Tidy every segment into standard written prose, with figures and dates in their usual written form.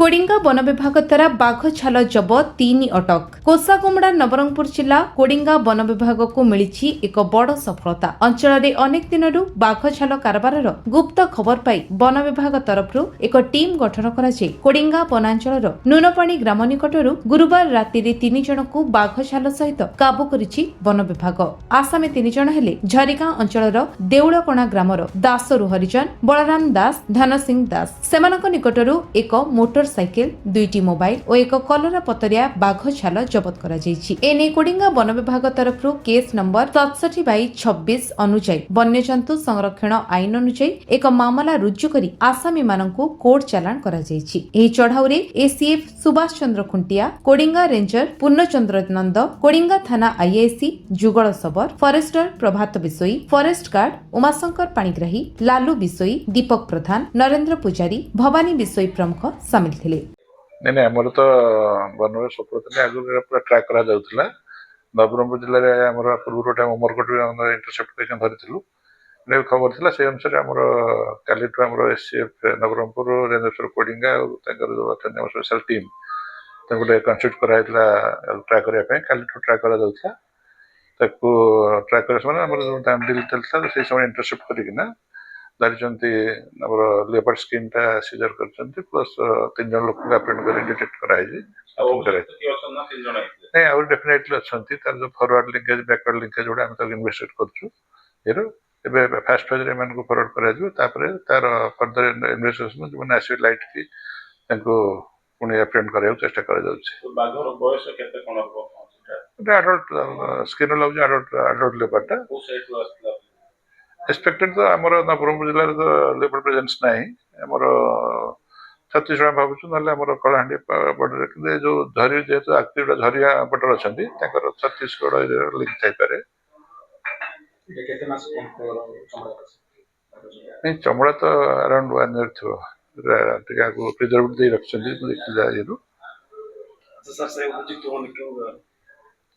कोडिंगा one विभाग द्वारा बाघ छाल जबत 3 अटक। कोसागुमड़ा नवरंगपुर जिला कोडिंगा वन विभाग को मिली एक बड़ सफलता। अंचल में अनेक दिन बाघ छाल कारबार गुप्त खबर पाई वन विभाग तरफ एक टीम गठन कर कोडिंगा वनांचल नुनपाणी ग्राम निकट गुरुवार राति 3 जन को बाघ छाल सहित काबू करिछि वन विभाग। आसामी 3 जन हेले झरिगां अंचल देउलकणा ग्रामर दासरु हरिजन, बलराम दास, धन सिंह दास। सेमानक निकटरू एक मोटर साइकेल, 2टी मोबाइल और एक कलरा पतरिया बाघ छाल जबत करा जायछि। एने कोडिंगा वन विभाग तरफ केस नंबर 67/26 अनुଯାयी वन्यजंतु संरक्षण आईन अनुଯାयी एक मामला रुजु करी आसामी माननकु कोर्ट चालान करा जायछि। एही चढ़ाउरे एसीएफ सुभाष चंद्र खुंटिया, कोडिंगा रेंजर पूर्णचंद्र नंद, कोडिंगा थाना आईआईसी जुगल सबर, फॉरेस्टर प्रभात बिसोई, फॉरेस्ट गार्ड उमाशंकर पाणिग्राही, लालू बिसोई, दीपक प्रधान, नरेंद्र पुजारी, भवानी बिसोई प्रमुख सामिल थे। नहीं आमर तो वन सफलता आगे पूरा ट्राक करा जाउथला। नवरंगपुर जिले में आमर पूर्व गोटे उमरकोट इंटरसेप्ट कर धरी खबर था से अनुसार आमर काली आमर एससीएफ नवरंगपुर रेंजर कोडिंगा और स्पेशल टीम गोटे कनस्टिट्यूट कराइला ट्राक करने काली ट्राक करा जाउथला। ट्राक कर डील चलता से समय इंटरसेप्ट करना धरी लेपर्ड स्किन टा सीजर कर प्लस 3 जन लोक अप्रेंड कर डिटेक्ट कराई नहीं आउर डेफिनेटली अच्छी तार जो फॉरवर्ड लिंकेज बैकवर्ड लिंकेज गुड़ा आम इन्वेस्टिगेट करूँ एबे फास्ट फेज रे को फॉरवर्ड करा तापर तार फर्दर इन्वेस्टिगेशन जो मैंने आसवे लाइट की पुणी अप्रेंड करा चेष्टा करा जाउछि। बाघर बयस केते कोन हो एडल्ट स्किन लग एडल्ट लेपर्डा एक्सपेक्टेड तो आमर नवरंगपुर जिले तो लेबर प्रेजेंस नहीं आमर छत्तीसगढ़ भावुँ ना कलाहांडी बॉर्डर जो झरी जेहेतु एक्टिव झरिया बटर अच्छा छत्तीसगढ़ लिंक थाईपे। नहीं चमड़ा तो अराउंड 1 ईयर थो प्रिजर्व दे रखी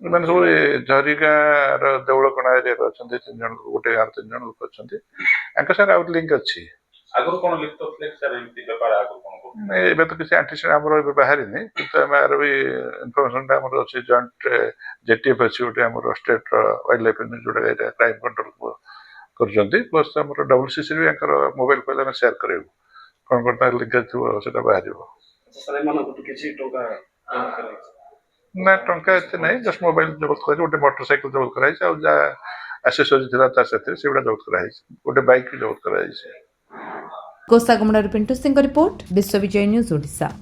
मैंने सब झरिगाँ देउलकणा एरिया अच्छा 3 जन गोटे गाँव 3 जन लोक अच्छा आउट लिंक अच्छी आगुर कोन लिखत फ्लेक्स सर एमती व्यापार आगुर कोन नहीं एबे तो किसी एंटीसेंट हमरो बाहरी नहीं किंतु हमार भी इन्फॉर्मेशन टा हमरो अछि जॉइंट जेटीएफ अछि ओटे हमरो स्टेट वाइल्ड लाइफ जोड़ा एटा क्राइम कंट्रोल करजंती प्लस हमरो डब्ल्यूसीसी भी एकर मोबाइल पहले में शेयर करेबो कोन कोन लिंक थियो सेटा बाहरिबो। सर मन को किछि टोका ना टंका एते नहीं जस्ट मोबाइल जबत कर ओटे मोटरसाइकिल जबत कराई आ जा एसेसरी थिला ता सेते सेबडा जबत कराई ओटे बाइक जबत कराई। कोसागुमड़ा पिंटू सिंह रिपोर्ट, विश्व विजय न्यूज ओडिशा।